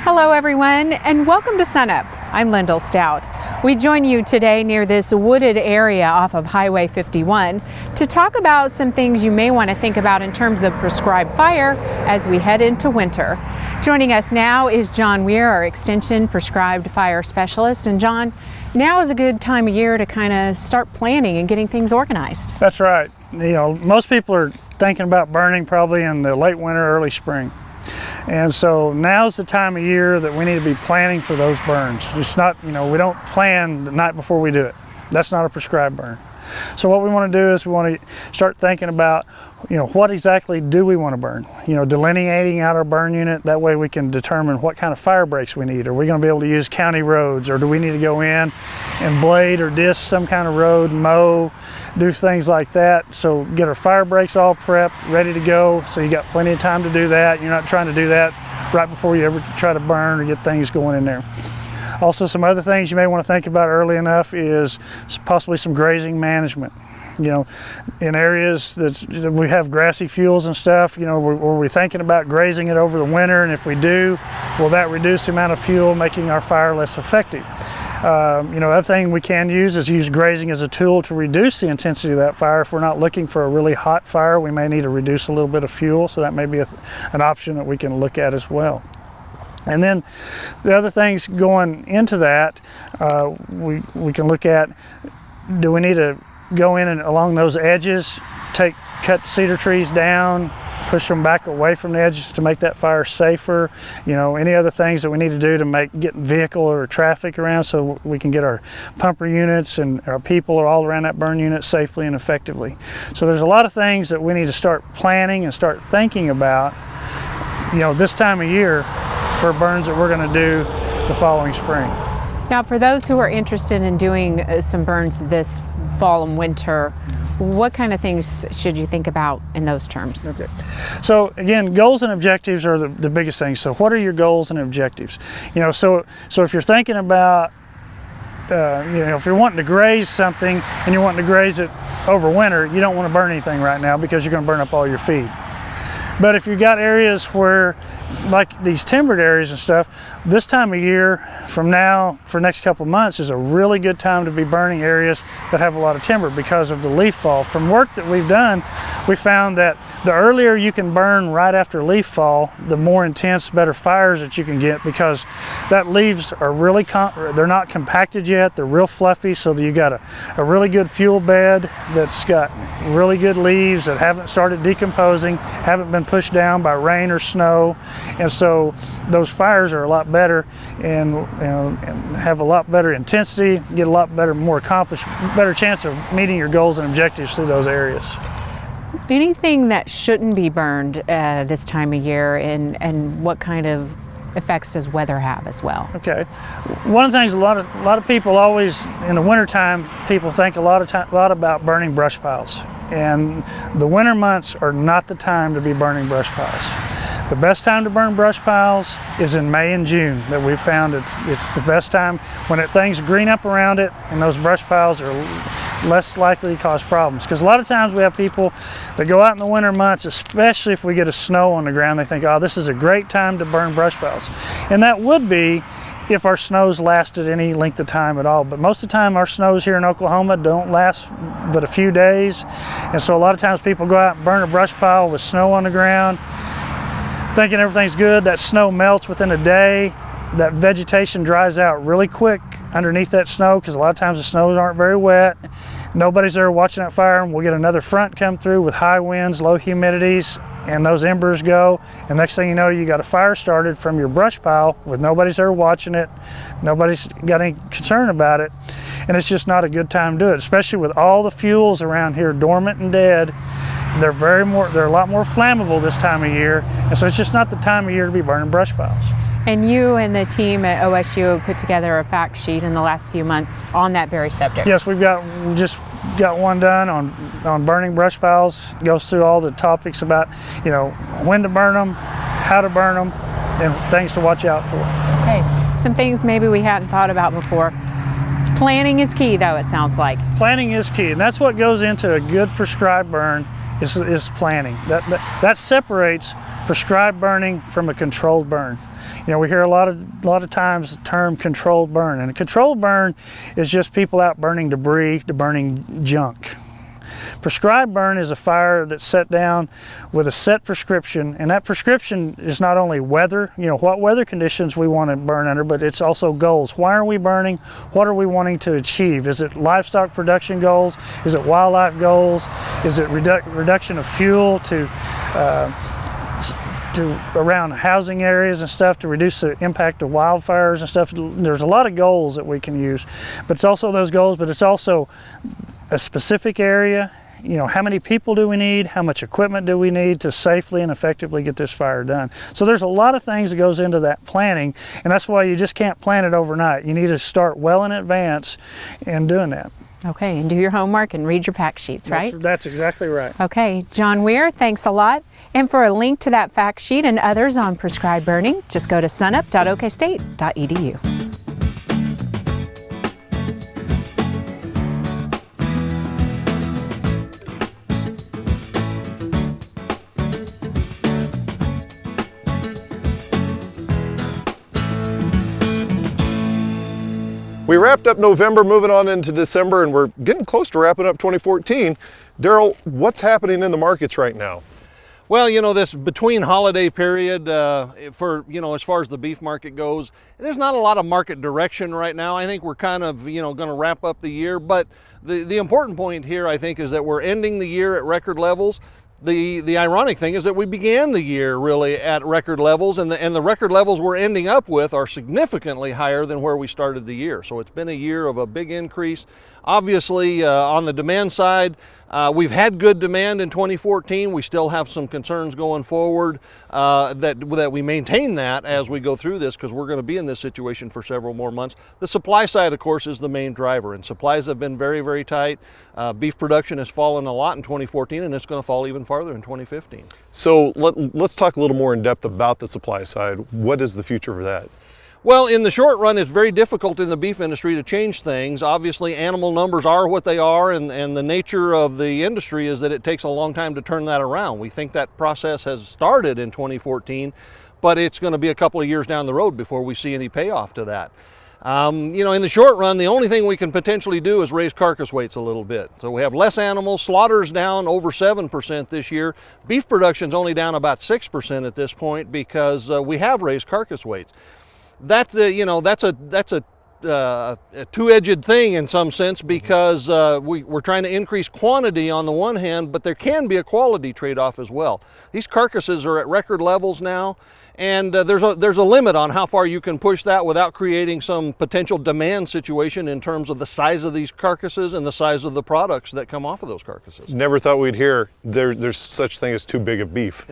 Hello everyone, and welcome to SUNUP. I'm Lyndall Stout. We join you today near this wooded area off of Highway 51 to talk about some things you may want to think about in terms of prescribed fire as we head into winter. Joining us now is John Weir, our Extension Prescribed Fire Specialist. And John, now is a good time of year to kind of start planning and getting things organized. That's right. You know, most people are thinking about burning probably in the late winter, early spring. And so now's the time of year that we need to be planning for those burns. It's not, you know, we don't plan the night before we do it. That's not a prescribed burn. So what we want to do is we want to start thinking about, you know, what exactly do we want to burn? You know, delineating out our burn unit. That way we can determine what kind of fire breaks we need. Are we going to be able to use county roads, or do we need to go in and blade or disc some kind of road, mow, do things like that? So get our fire breaks all prepped, ready to go. So you got plenty of time to do that. You're not trying to do that right before you ever try to burn or get things going in there. Also, some other things you may want to think about early enough is possibly some grazing management. You know, in areas that we have grassy fuels and stuff, you know, were we thinking about grazing it over the winter? And if we do, will that reduce the amount of fuel, making our fire less effective? You know, other thing we can use is use grazing as a tool to reduce the intensity of that fire. If we're not looking for a really hot fire, we may need to reduce a little bit of fuel, so that may be an option that we can look at as well. And then the other things going into that, we can look at, do we need to go in and along those edges, cut cedar trees down, push them back away from the edges to make that fire safer? You know, any other things that we need to do to get vehicle or traffic around so we can get our pumper units and our people are all around that burn unit safely and effectively. So there's a lot of things that we need to start planning and start thinking about, you know, this time of year for burns that we're going to do the following spring. Now, for those who are interested in doing some burns this fall and winter, what kind of things should you think about in those terms? Okay. So again, goals and objectives are the biggest things. So what are your goals and objectives? You know, so if you're thinking about, you know, if you're wanting to graze something and you're wanting to graze it over winter, you don't want to burn anything right now because you're going to burn up all your feed. But if you've got areas where, like these timbered areas and stuff, this time of year from now for the next couple of months is a really good time to be burning areas that have a lot of timber because of the leaf fall. From work that we've done, we found that the earlier you can burn right after leaf fall, the more intense, better fires that you can get, because that leaves are really, they're not compacted yet, they're real fluffy, so that you got a really good fuel bed that's got really good leaves that haven't started decomposing, haven't been pushed down by rain or snow, and so those fires are a lot better and, and have a lot better intensity, get a lot better, more accomplished, better chance of meeting your goals and objectives through those areas. Anything that shouldn't be burned this time of year, and what kind of effects does weather have as well? Okay, one of the things a lot of people always in the wintertime, people think a lot about burning brush piles, and the winter months are not the time to be burning brush piles. The best time to burn brush piles is in May and June. That we've found it's the best time when things green up around it, and those brush piles are less likely to cause problems. Because a lot of times we have people that go out in the winter months, especially if we get a snow on the ground, they think, oh, this is a great time to burn brush piles. And that would be if our snows lasted any length of time at all. But most of the time our snows here in Oklahoma don't last but a few days. And so a lot of times people go out and burn a brush pile with snow on the ground, thinking everything's good. That snow melts within a day. That vegetation dries out really quick underneath that snow, because a lot of times the snows aren't very wet. Nobody's there watching that fire, and we'll get another front come through with high winds, low humidities, and those embers go, and next thing you know, you got a fire started from your brush pile with nobody's there watching it, nobody's got any concern about it, and it's just not a good time to do it, especially with all the fuels around here dormant and dead. they're a lot more flammable this time of year, and so it's just not the time of year to be burning brush piles. And you and the team at OSU put together a fact sheet in the last few months on that very subject. Yes, we've just got one done on burning brush piles. It goes through all the topics about, you know, when to burn them, how to burn them, and things to watch out for. Okay, some things maybe we hadn't thought about before. Planning is key, though, it sounds like. Planning is key, and that's what goes into a good prescribed burn is planning. That separates prescribed burning from a controlled burn. You know, we hear a lot of times the term controlled burn, and a controlled burn is just people out burning debris to burning junk. Prescribed burn is a fire that's set down with a set prescription, and that prescription is not only weather, you know, what weather conditions we want to burn under, but it's also goals. Why are we burning? What are we wanting to achieve? Is it livestock production goals? Is it wildlife goals? Is it reduction of fuel to around housing areas and stuff to reduce the impact of wildfires and stuff? There's a lot of goals that we can use, but it's also those goals, but it's also a specific area. You know, how many people do we need? How much equipment do we need to safely and effectively get this fire done? So there's a lot of things that goes into that planning, and that's why you just can't plan it overnight. You need to start well in advance in doing that. Okay, and do your homework and read your fact sheets, right? That's exactly right. Okay, John Weir, thanks a lot. And for a link to that fact sheet and others on prescribed burning, just go to sunup.okstate.edu. We wrapped up November, moving on into December, and we're getting close to wrapping up 2014. Daryl, what's happening in the markets right now? Well, you know, this between holiday period for, you know, as far as the beef market goes, there's not a lot of market direction right now. I think we're kind of, you know, going to wrap up the year, but the important point here, I think, is that we're ending the year at record levels. The ironic thing is that we began the year really at record levels, and the record levels we're ending up with are significantly higher than where we started the year. So it's been a year of a big increase. Obviously, on the demand side, we've had good demand in 2014. We still have some concerns going forward that we maintain that as we go through this, because we're going to be in this situation for several more months. The supply side, of course, is the main driver, and supplies have been very, very tight. Beef production has fallen a lot in 2014, and it's going to fall even farther in 2015. So let's talk a little more in depth about the supply side. What is the future for that? Well, in the short run, it's very difficult in the beef industry to change things. Obviously, animal numbers are what they are, and the nature of the industry is that it takes a long time to turn that around. We think that process has started in 2014, but it's going to be a couple of years down the road before we see any payoff to that. You know, in the short run, the only thing we can potentially do is raise carcass weights a little bit. So we have less animals. Slaughter's down over 7% this year. Beef production's only down about 6% at this point because we have raised carcass weights. That's a two-edged thing in some sense, because we're trying to increase quantity on the one hand, but there can be a quality trade-off as well. These carcasses are at record levels now, and there's a limit on how far you can push that without creating some potential demand situation in terms of the size of these carcasses and the size of the products that come off of those carcasses. Never thought we'd hear there's such thing as too big of beef.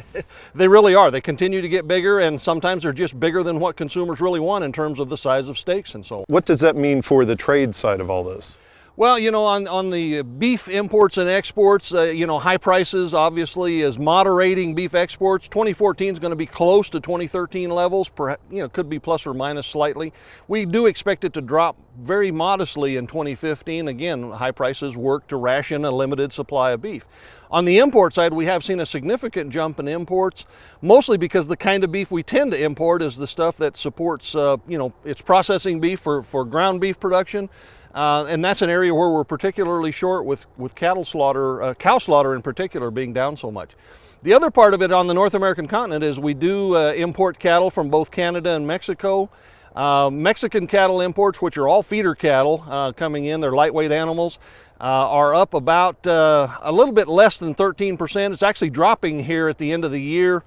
They really are. They continue to get bigger, and sometimes they're just bigger than what consumers really want in terms of the size of steaks and so on. What does that mean for the trade side of all this? Well, you know, on the beef imports and exports, you know, high prices obviously is moderating beef exports. 2014 is going to be close to 2013 levels, perhaps, you know, could be plus or minus slightly. We do expect it to drop very modestly in 2015. Again, high prices work to ration a limited supply of beef. On the import side, we have seen a significant jump in imports, mostly because the kind of beef we tend to import is the stuff that supports, you know, it's processing beef for ground beef production. And that's an area where we're particularly short with cattle slaughter, cow slaughter in particular, being down so much. The other part of it on the North American continent is we do import cattle from both Canada and Mexico. Mexican cattle imports, which are all feeder cattle coming in, they're lightweight animals, are up about a little bit less than 13%. It's actually dropping here at the end of the year.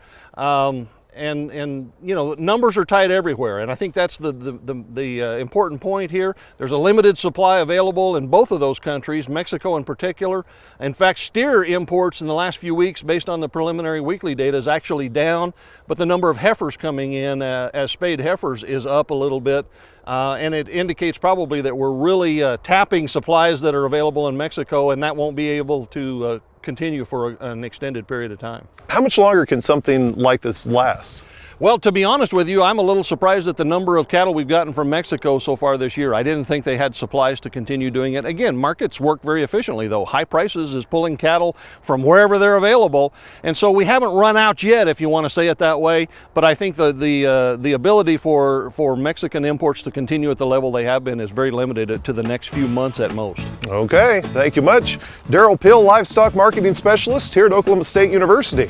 you know, numbers are tight everywhere, and I think that's the important point here. There's a limited supply available in both of those countries, Mexico in particular. In fact, steer imports in the last few weeks, based on the preliminary weekly data, is actually down, but the number of heifers coming in as spayed heifers is up a little bit, and it indicates probably that we're really tapping supplies that are available in Mexico, and that won't be able to continue for an extended period of time. How much longer can something like this last? Well, to be honest with you, I'm a little surprised at the number of cattle we've gotten from Mexico so far this year. I didn't think they had supplies to continue doing it. Again, markets work very efficiently, though. High prices is pulling cattle from wherever they're available, and so we haven't run out yet, if you want to say it that way. But I think the ability for Mexican imports to continue at the level they have been is very limited to the next few months at most. Okay, thank you much. Darrell Pill, Livestock Marketing Specialist here at Oklahoma State University.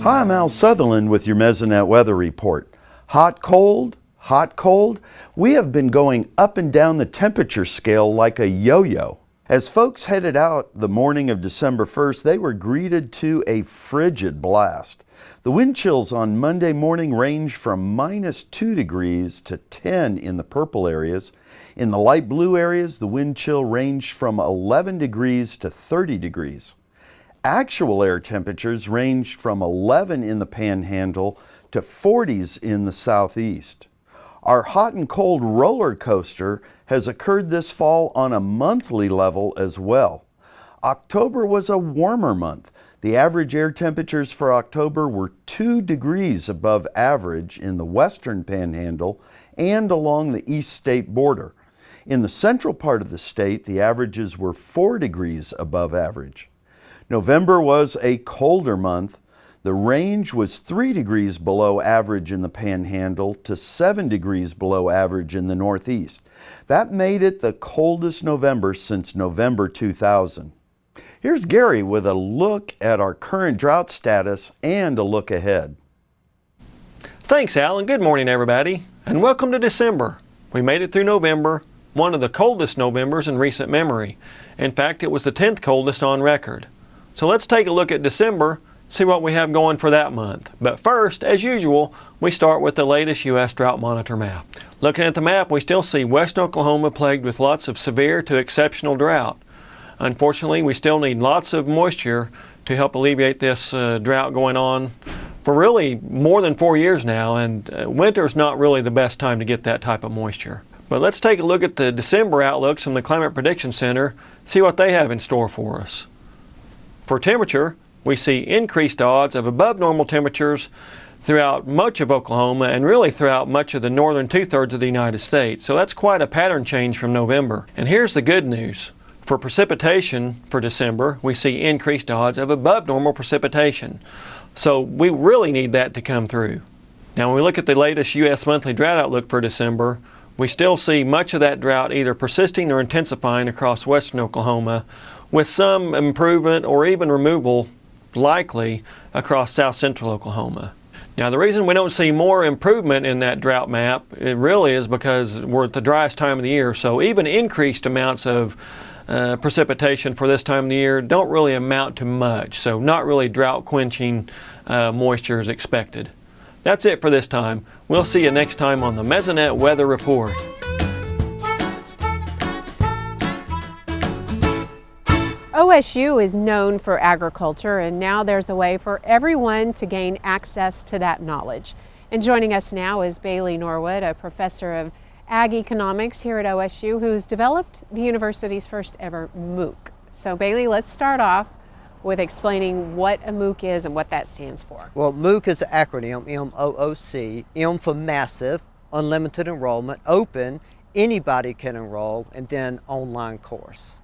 Hi, I'm Al Sutherland with your Mesonet weather report. Hot, cold, hot, cold. We have been going up and down the temperature scale like a yo-yo. As folks headed out the morning of December 1st, they were greeted to a frigid blast. The wind chills on Monday morning range from -2 degrees to 10 in the purple areas. In the light blue areas, the wind chill ranged from 11 degrees to 30 degrees. Actual air temperatures ranged from 11 in the Panhandle to 40s in the southeast. Our hot and cold roller coaster has occurred this fall on a monthly level as well. October was a warmer month. The average air temperatures for October were 2 degrees above average in the western Panhandle and along the east state border. In the central part of the state, the averages were 4 degrees above average. November was a colder month. The range was 3 degrees below average in the Panhandle to 7 degrees below average in the Northeast. That made it the coldest November since November 2000. Here's Gary with a look at our current drought status and a look ahead. Thanks, Al, and good morning, everybody, and welcome to December. We made it through November, one of the coldest Novembers in recent memory. In fact, it was the 10th coldest on record. So let's take a look at December, see what we have going for that month. But first, as usual, we start with the latest U.S. Drought Monitor map. Looking at the map, we still see western Oklahoma plagued with lots of severe to exceptional drought. Unfortunately, we still need lots of moisture to help alleviate this drought going on for really more than 4 years now, and winter's not really the best time to get that type of moisture. But let's take a look at the December outlooks from the Climate Prediction Center, see what they have in store for us. For temperature, we see increased odds of above normal temperatures throughout much of Oklahoma and really throughout much of the northern two-thirds of the United States. So that's quite a pattern change from November. And here's the good news. For precipitation for December, we see increased odds of above normal precipitation. So we really need that to come through. Now when we look at the latest U.S. monthly drought outlook for December, we still see much of that drought either persisting or intensifying across western Oklahoma, with some improvement or even removal likely across south central Oklahoma. Now the reason we don't see more improvement in that drought map, it really is because we're at the driest time of the year, so even increased amounts of precipitation for this time of the year don't really amount to much, so not really drought quenching moisture is expected. That's it for this time. We'll see you next time on the Mesonet Weather Report. OSU is known for agriculture, and now there's a way for everyone to gain access to that knowledge. And joining us now is Bailey Norwood, a professor of ag economics here at OSU, who's developed the university's first ever MOOC. So Bailey, let's start off with explaining what a MOOC is and what that stands for. Well, MOOC is an acronym, M-O-O-C, M for massive, unlimited enrollment, open, anybody can enroll, and then online course.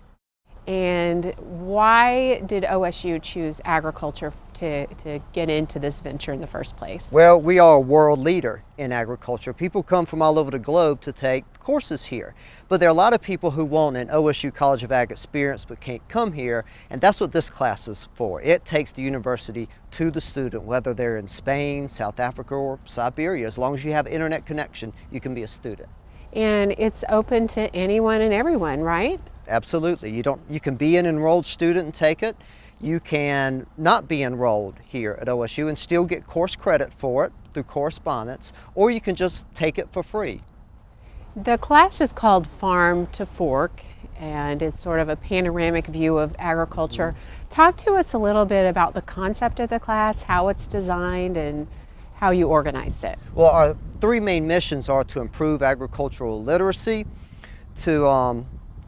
And why did OSU choose agriculture to get into this venture in the first place? Well, we are a world leader in agriculture. People come from all over the globe to take courses here. But there are a lot of people who want an OSU College of Ag experience but can't come here, and that's what this class is for. It takes the university to the student, whether they're in Spain, South Africa, or Siberia. As long as you have internet connection, you can be a student. And it's open to anyone and everyone, right? Absolutely. You can be an enrolled student and take it. You can not be enrolled here at OSU and still get course credit for it through correspondence, or you can just take it for free. The class is called Farm to Fork, and it's sort of a panoramic view of agriculture. Talk to us a little bit about the concept of the class, how it's designed, and how you organized it. Well, our three main missions are to improve agricultural literacy, to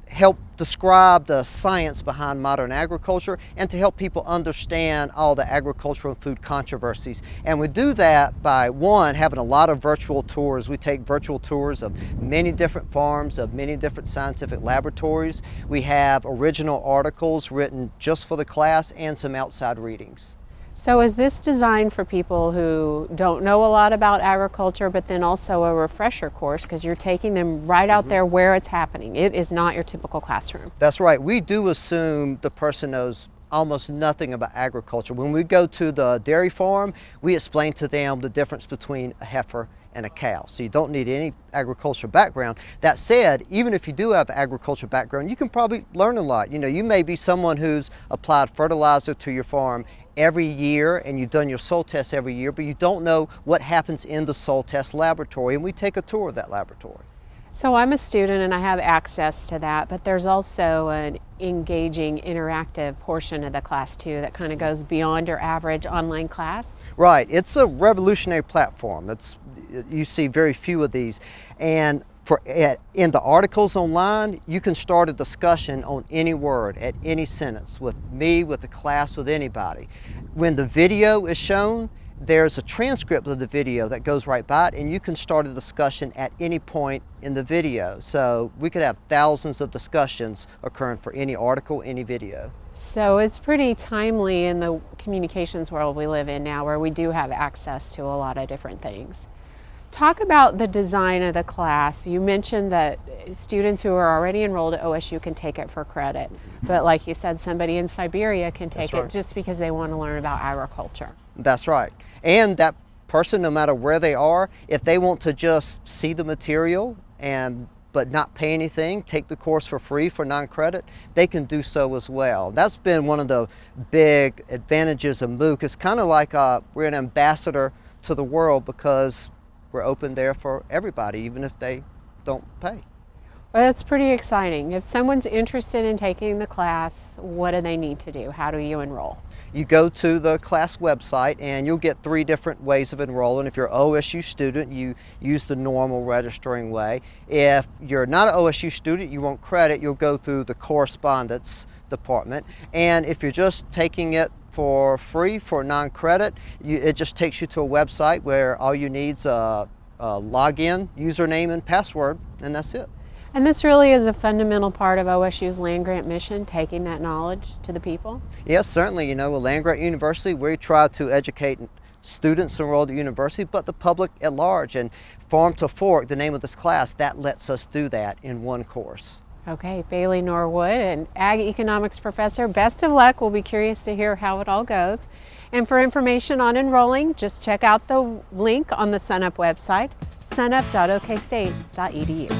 help describe the science behind modern agriculture, and to help people understand all the agricultural and food controversies. And we do that by, one, having a lot of virtual tours. We take virtual tours of many different farms, of many different scientific laboratories. We have original articles written just for the class and some outside readings. So is this designed for people who don't know a lot about agriculture, but then also a refresher course, because you're taking them right out there where it's happening? It is not your typical classroom. That's right. We do assume the person knows almost nothing about agriculture. When we go to the dairy farm, we explain to them the difference between a heifer and a cow. So you don't need any agriculture background. That said, even if you do have an agriculture background, you can probably learn a lot. You know, you may be someone who's applied fertilizer to your farm every year and you've done your soil tests every year, but you don't know what happens in the soil test laboratory, and we take a tour of that laboratory. So I'm a student and I have access to that, but there's also an engaging, interactive portion of the class too that kind of goes beyond your average online class. Right, it's a revolutionary platform. You see very few of these, and in the articles online, you can start a discussion on any word, at any sentence, with me, with the class, with anybody. When the video is shown, there's a transcript of the video that goes right by it, and you can start a discussion at any point in the video. So we could have thousands of discussions occurring for any article, any video. So it's pretty timely in the communications world we live in now, where we do have access to a lot of different things. Talk about the design of the class. You mentioned that students who are already enrolled at OSU can take it for credit, but like you said, somebody in Siberia can take it just because they want to learn about agriculture. That's right. And that person, no matter where they are, if they want to just see the material but not pay anything, take the course for free for non-credit, they can do so as well. That's been one of the big advantages of MOOC. It's kind of like we're an ambassador to the world, because we're open there for everybody, even if they don't pay. Well, that's pretty exciting. If someone's interested in taking the class, what do they need to do? How do you enroll? You go to the class website and you'll get 3 different ways of enrolling. If you're an OSU student, you use the normal registering way. If you're not an OSU student, you want credit, you'll go through the correspondence department. And if you're just taking it for free, for non-credit, it just takes you to a website where all you need is a login, username, and password, and that's it. And this really is a fundamental part of OSU's land-grant mission, taking that knowledge to the people? Yes, certainly. You know, at land-grant university, we try to educate students enrolled at university, but the public at large. And Farm to Fork, the name of this class, that lets us do that in one course. Okay, Bailey Norwood, an ag economics professor. Best of luck. We'll be curious to hear how it all goes. And for information on enrolling, just check out the link on the SUNUP website, sunup.okstate.edu.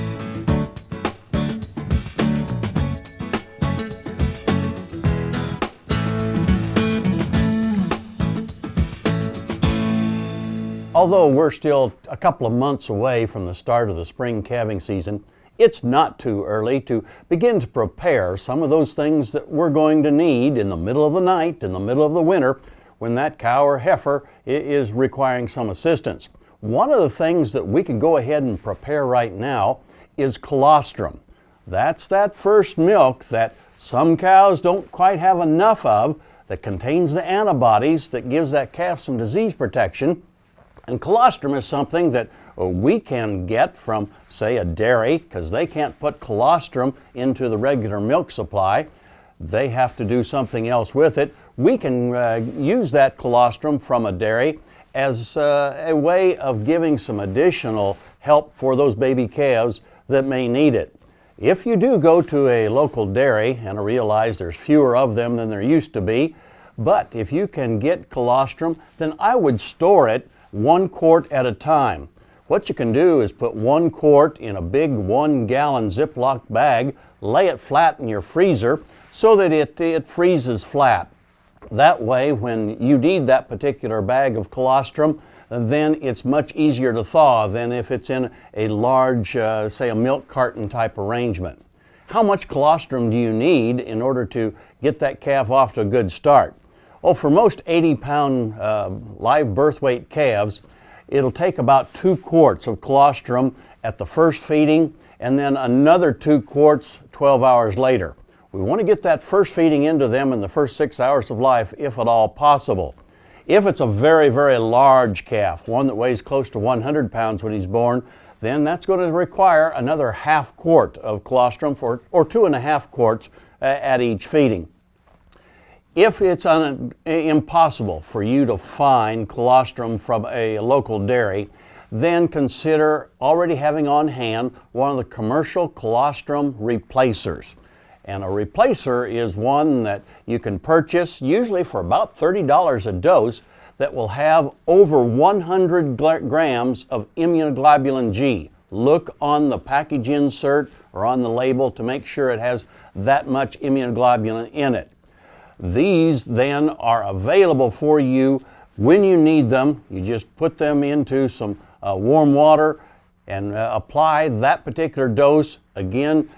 Although we're still a couple of months away from the start of the spring calving season, it's not too early to begin to prepare some of those things that we're going to need in the middle of the night, in the middle of the winter, when that cow or heifer is requiring some assistance. One of the things that we can go ahead and prepare right now is colostrum. That's that first milk that some cows don't quite have enough of, that contains the antibodies that gives that calf some disease protection. And colostrum is something that we can get from, say, a dairy, because they can't put colostrum into the regular milk supply. They have to do something else with it. We can use that colostrum from a dairy as a way of giving some additional help for those baby calves that may need it. If you do go to a local dairy, and I realize there's fewer of them than there used to be, but if you can get colostrum, then I would store it 1 quart at a time. What you can do is put 1 quart in a big 1-gallon Ziploc bag, lay it flat in your freezer so that it freezes flat. That way, when you need that particular bag of colostrum, then it's much easier to thaw than if it's in a large, say a milk carton type arrangement. How much colostrum do you need in order to get that calf off to a good start? Well, for most 80-pound live birth weight calves, it'll take about 2 quarts of colostrum at the first feeding and then another 2 quarts 12 hours later. We want to get that first feeding into them in the first 6 hours of life, if at all possible. If it's a very, very large calf, one that weighs close to 100 pounds when he's born, then that's going to require another half quart of colostrum or 2.5 quarts at each feeding. If it's impossible for you to find colostrum from a local dairy, then consider already having on hand one of the commercial colostrum replacers. And a replacer is one that you can purchase usually for about $30 a dose that will have over 100 grams of immunoglobulin G. Look on the package insert or on the label to make sure it has that much immunoglobulin in it. These then are available for you when you need them. You just put them into some warm water and apply that particular dose again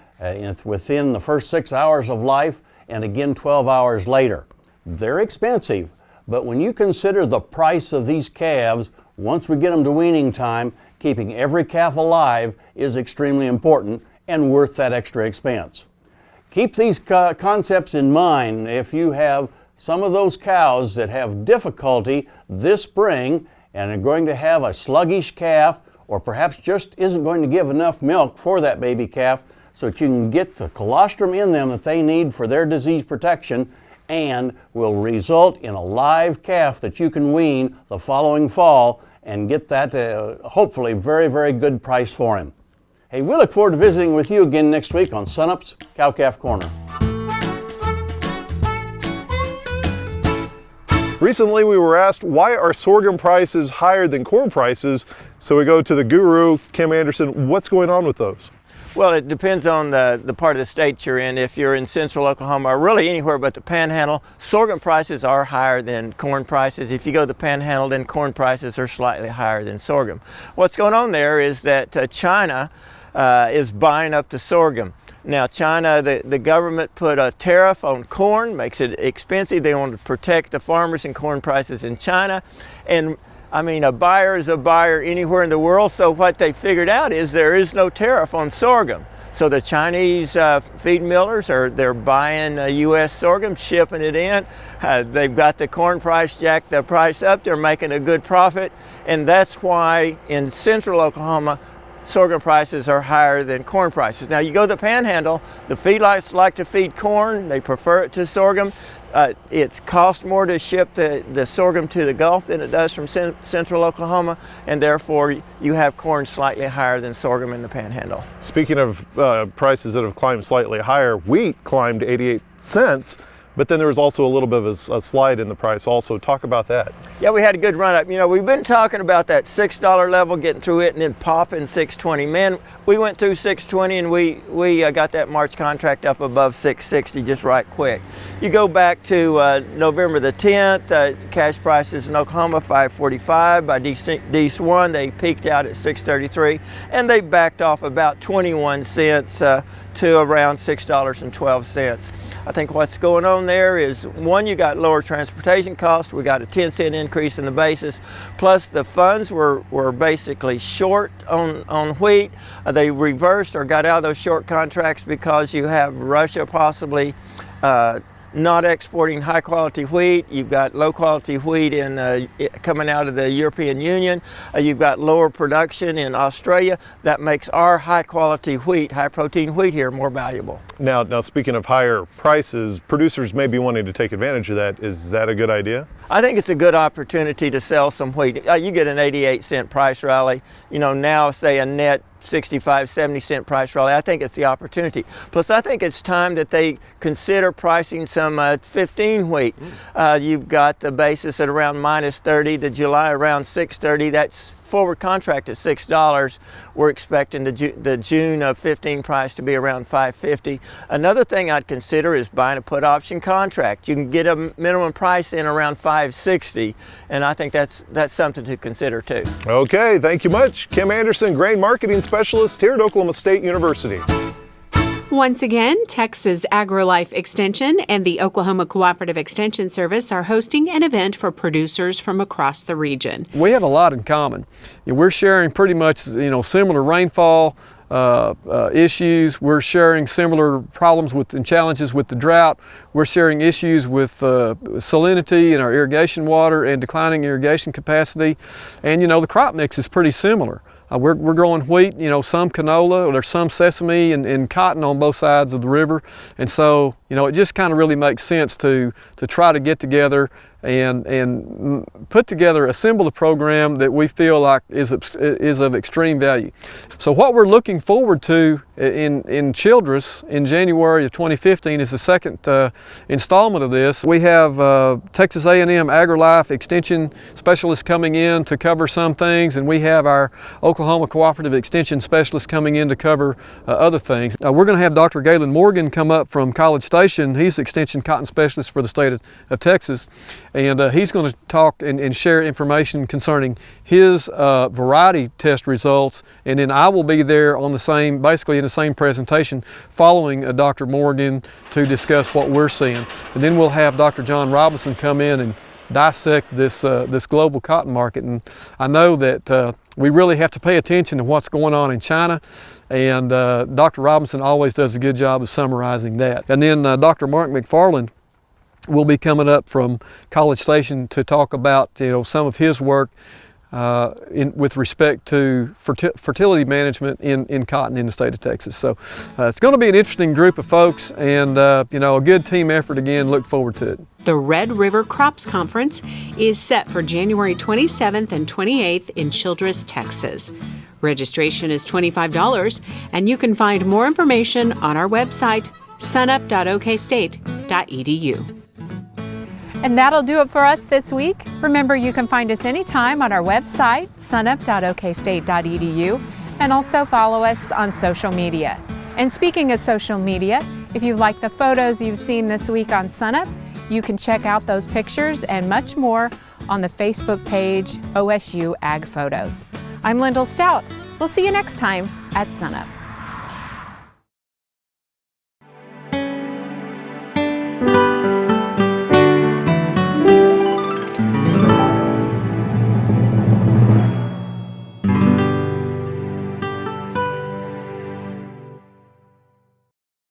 within the first 6 hours of life and again 12 hours later. They're expensive, but when you consider the price of these calves, once we get them to weaning time, keeping every calf alive is extremely important and worth that extra expense. Keep these concepts in mind if you have some of those cows that have difficulty this spring and are going to have a sluggish calf or perhaps just isn't going to give enough milk for that baby calf so that you can get the colostrum in them that they need for their disease protection and will result in a live calf that you can wean the following fall and get that hopefully very, very good price for him. Hey, we look forward to visiting with you again next week on SUNUP's Cow-Calf Corner. Recently we were asked, why are sorghum prices higher than corn prices? So we go to the guru, Kim Anderson. What's going on with those? Well, it depends on the part of the state you're in. If you're in central Oklahoma or really anywhere but the Panhandle, sorghum prices are higher than corn prices. If you go to the Panhandle, then corn prices are slightly higher than sorghum. What's going on there is that China is buying up the sorghum. Now China, the government put a tariff on corn, makes it expensive. They want to protect the farmers and corn prices in China. And I mean, a buyer is a buyer anywhere in the world, so what they figured out is there is no tariff on sorghum. So the Chinese feed millers they're buying U.S. sorghum, shipping it in. They've got the corn price, jacked the price up, they're making a good profit, and that's why in central Oklahoma, sorghum prices are higher than corn prices. Now you go to the Panhandle, the feedlots like to feed corn, they prefer it to sorghum. It's cost more to ship the sorghum to the Gulf than it does from central Oklahoma, and therefore you have corn slightly higher than sorghum in the Panhandle. Speaking of prices that have climbed slightly higher, wheat climbed 88 cents, but then there was also a little bit of a slide in the price also. Talk about that. Yeah, we had a good run up. You know, we've been talking about that $6 level, getting through it and then popping $6.20. Man, we went through $6.20 and we got that March contract up above $6.60 just right quick. You go back to November the 10th, cash prices in Oklahoma, $5.45. By DC1, they peaked out at $6.33, and they backed off about 21 cents to around $6.12. I think what's going on there is, one, you got lower transportation costs. We got a 10-cent increase in the basis, plus the funds were basically short on wheat. They reversed or got out of those short contracts because you have Russia possibly not exporting high quality wheat. You've got low quality wheat coming out of the European Union. You've got lower production in Australia. That makes our high quality wheat, high protein wheat here, more valuable. Now speaking of higher prices, producers may be wanting to take advantage of that. Is that a good idea? I think it's a good opportunity to sell some wheat. You get an 88-cent price rally. You know, now say a net 65, 70-cent price rally. I think it's the opportunity. Plus, I think it's time that they consider pricing some 15 wheat. You've got the basis at around -30, the July around 6.30. That's forward contract at $6, we're expecting the June of 15 price to be around $5.50. Another thing I'd consider is buying a put option contract. You can get a minimum price in around $5.60, and I think that's something to consider too. Okay, thank you much. Kim Anderson, Grain Marketing Specialist here at Oklahoma State University. Once again, Texas AgriLife Extension and the Oklahoma Cooperative Extension Service are hosting an event for producers from across the region. We have a lot in common. We're sharing pretty much, similar rainfall issues. We're sharing similar problems and challenges with the drought. We're sharing issues with salinity in our irrigation water and declining irrigation capacity. And the crop mix is pretty similar. We're growing wheat, some canola, there's some sesame and cotton on both sides of the river. And so, it just kind of really makes sense to try to get together and assemble a program that we feel like is of extreme value. So what we're looking forward to in Childress in January of 2015 is the second installment of this. We have Texas A&M AgriLife Extension Specialists coming in to cover some things, and we have our Oklahoma Cooperative Extension Specialists coming in to cover other things. We're going to have Dr. Galen Morgan come up from College Station. He's Extension Cotton Specialist for the state of Texas. And he's going to talk and share information concerning his variety test results. And then I will be there on basically in the same presentation following Dr. Morgan to discuss what we're seeing. And then we'll have Dr. John Robinson come in and dissect this global cotton market. And I know that we really have to pay attention to what's going on in China. And Dr. Robinson always does a good job of summarizing that. And then Dr. Mark McFarland will be coming up from College Station to talk about some of his work with respect to fertility management in cotton in the state of Texas. So it's going to be an interesting group of folks and a good team effort again. Look forward to it. The Red River Crops Conference is set for January 27th and 28th in Childress, Texas. Registration is $25, and you can find more information on our website, sunup.okstate.edu. And that'll do it for us this week. Remember, you can find us anytime on our website, sunup.okstate.edu, and also follow us on social media. And speaking of social media, if you like the photos you've seen this week on SUNUP, you can check out those pictures and much more on the Facebook page OSU Ag Photos. I'm Lyndall Stout. We'll see you next time at SUNUP.